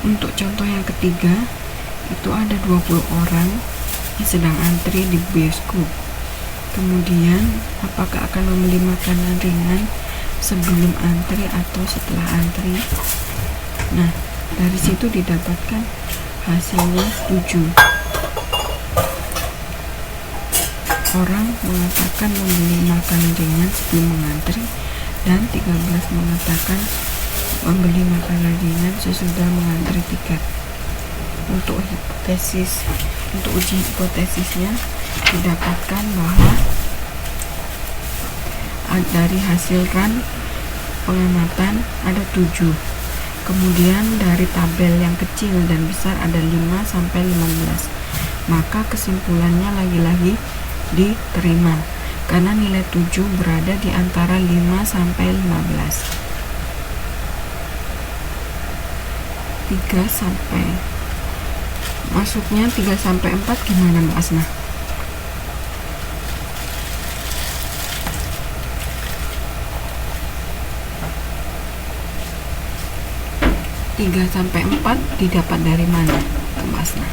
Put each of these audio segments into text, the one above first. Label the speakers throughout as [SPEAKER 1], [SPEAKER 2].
[SPEAKER 1] Untuk contoh yang ketiga, itu ada 20 orang yang sedang antri di bioskop. Kemudian, apakah akan membeli makanan ringan sebelum antri atau setelah antri? Nah, dari situ didapatkan hasilnya 7. Orang mengatakan membeli makanan ringan sebelum mengantri, dan 13 mengatakan membeli makanan ringan sesudah mengantri tiket. Untuk uji hipotesisnya didapatkan bahwa dari hasil run pengamatan ada 7. Kemudian dari tabel yang kecil dan besar ada 5 sampai 15. Maka kesimpulannya lagi-lagi diterima karena nilai 7 berada di antara 5 sampai 15. 3 sampai masuknya 3 sampai 4 gimana Mbak Asna? Tiga sampai 4 didapat dari mana, Mbak Asna?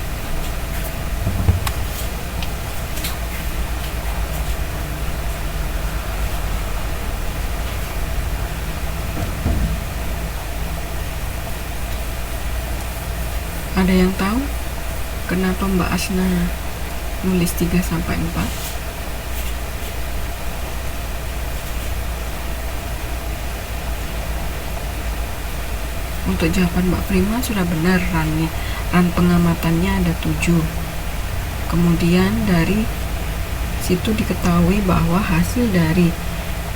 [SPEAKER 1] Ada yang tahu kenapa Mbak Asna nulis 3 sampai 4? Untuk jawaban Mbak Prima sudah benar, run pengamatannya ada 7. Kemudian dari situ diketahui bahwa hasil dari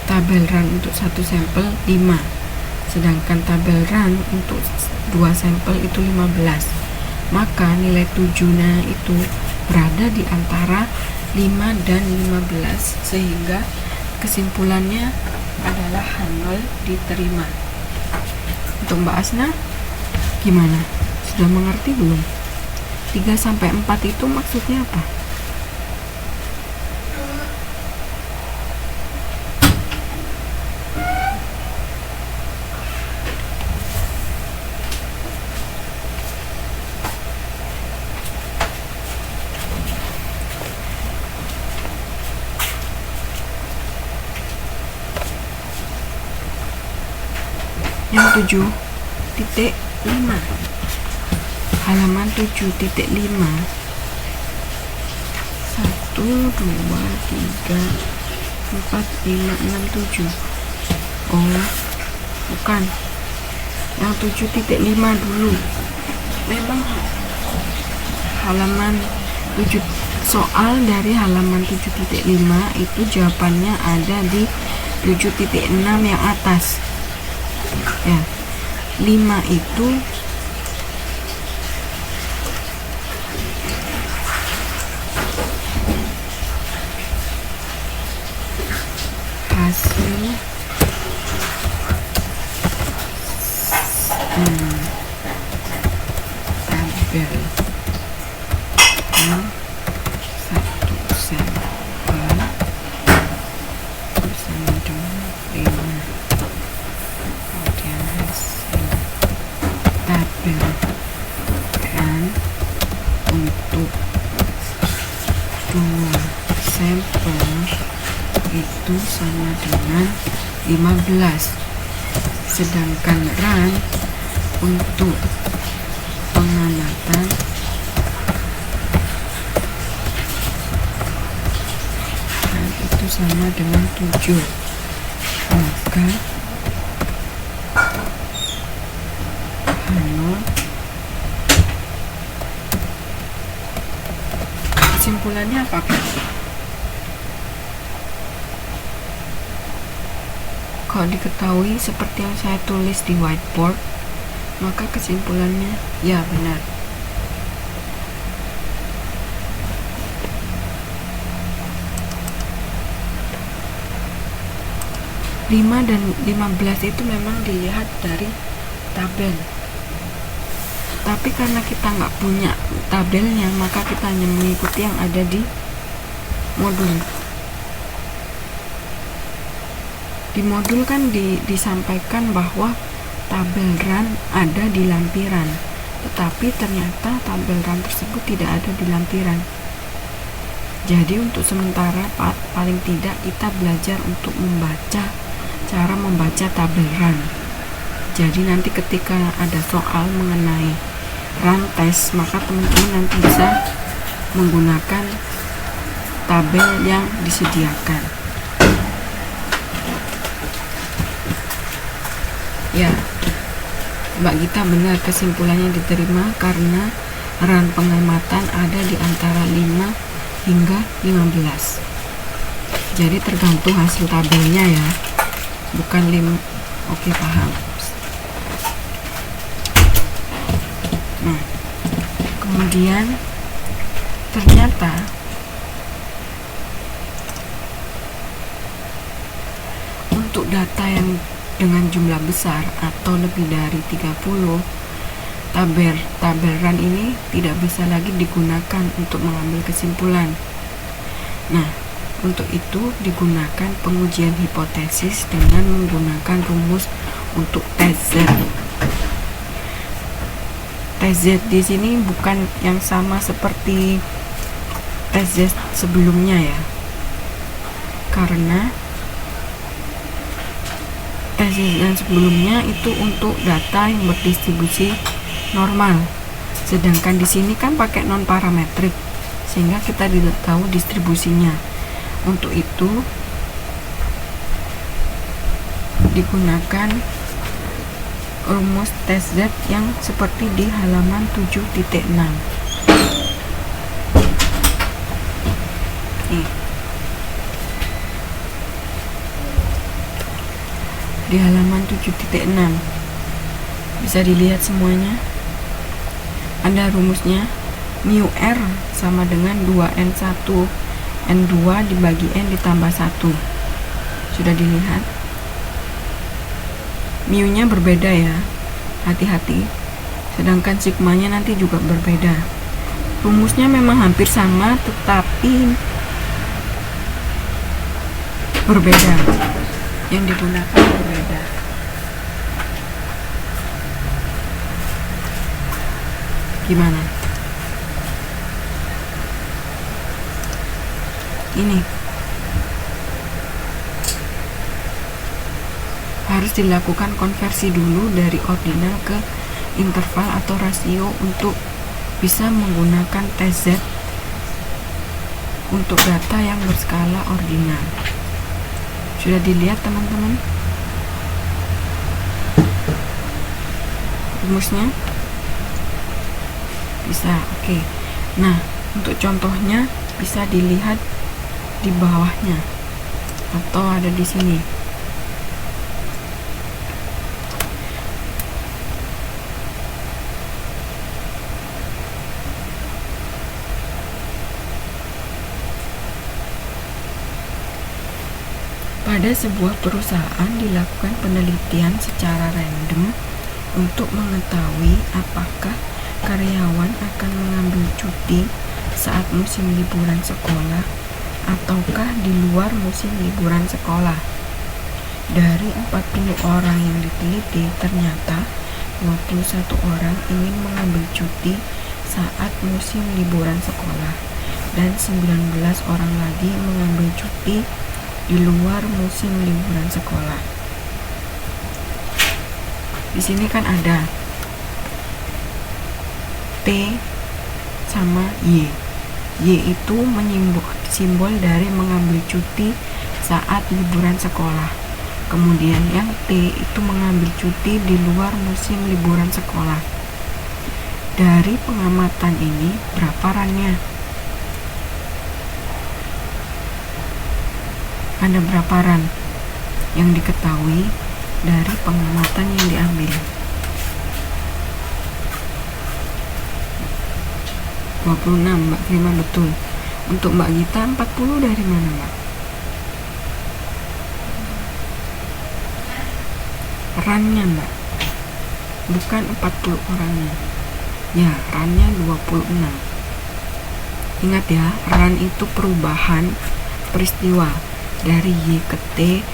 [SPEAKER 1] tabel run untuk satu sampel 5, sedangkan tabel run untuk 2 sampel itu 15. Maka nilai 7-nya itu berada di antara 5 dan 15, sehingga kesimpulannya adalah H0 diterima. Untuk Mbak Asna gimana? Sudah mengerti belum? 3 sampai 4 itu maksudnya apa? Yang 7.5, halaman 7.5, 1, 2, 3, 4, 5, 6, 7. Oh, bukan. Yang 7.5 dulu. Memang halaman 7, soal dari halaman 7.5 itu jawabannya ada di 7.6 yang atas. Ya, 5 itu hasil tabel satu sampel bersama dengan prima. Kemudian hasil tabel run untuk 2 sampel itu sama dengan 15, sedangkan run untuk pengamatan itu sama dengan 7. Maka kesimpulannya apa? Kalau diketahui seperti yang saya tulis di whiteboard, maka kesimpulannya ya benar. Lima dan 15 itu memang dilihat dari tabel. Tapi karena kita nggak punya tabelnya, maka kita hanya mengikuti yang ada di modul. Di modul kan disampaikan bahwa tabel run ada di lampiran. tetapi ternyata tabel RAN tersebut tidak ada di lampiran. Jadi untuk sementara paling tidak kita belajar untuk cara membaca tabel RAN. Jadi nanti ketika ada soal mengenai RAN tes, maka teman-teman nanti bisa menggunakan tabel yang disediakan. Ya, Mbak Gita benar, kesimpulannya diterima karena RAN pengamatan ada di antara 5 hingga 15. Jadi tergantung hasil tabelnya ya, bukan 5. Oke, paham. Nah, kemudian ternyata untuk data yang dengan jumlah besar atau lebih dari 30, tabel RAN ini tidak bisa lagi digunakan untuk mengambil kesimpulan. Nah, untuk itu digunakan pengujian hipotesis dengan menggunakan rumus untuk TZ. TZ di sini bukan yang sama seperti TZ sebelumnya ya, karena TZ yang sebelumnya itu untuk data yang berdistribusi normal, sedangkan di sini kan pakai non parametrik sehingga kita tidak tahu distribusinya. Untuk itu digunakan rumus TZ yang seperti di halaman 7.6. Di halaman 7.6 bisa dilihat semuanya. Ada rumusnya, mu R sama dengan 2N1 N2 dibagi N ditambah 1. Sudah dilihat? Mu nya berbeda ya, hati-hati. Sedangkan sigmanya nanti juga berbeda. Rumusnya memang hampir sama, tetapi berbeda. Yang digunakan berbeda. Gimana? Ini harus dilakukan konversi dulu dari ordinal ke interval atau rasio untuk bisa menggunakan TZ untuk data yang berskala ordinal. Sudah dilihat teman-teman rumusnya? Bisa, oke. Nah, untuk contohnya bisa dilihat di bawahnya atau ada di sini. Pada sebuah perusahaan dilakukan penelitian secara random untuk mengetahui apakah karyawan akan mengambil cuti saat musim liburan sekolah ataukah di luar musim liburan sekolah. Dari 40 orang yang diteliti, ternyata 21 orang ingin mengambil cuti saat musim liburan sekolah dan 19 orang lagi mengambil cuti di luar musim liburan sekolah. Di sini kan ada T sama Y. Y itu simbol dari mengambil cuti saat liburan sekolah. Kemudian yang T itu mengambil cuti di luar musim liburan sekolah. Dari pengamatan ini berapa rannya? Ada berapa ran yang diketahui dari pengamatan yang diambil? 26, Mbak Prima betul. Untuk Mbak Gita 40 dari mana, Mbak? Rannya, Mbak, bukan 40 orangnya. Ya, rannya 26. Ingat ya, ran itu perubahan peristiwa dari Y ke T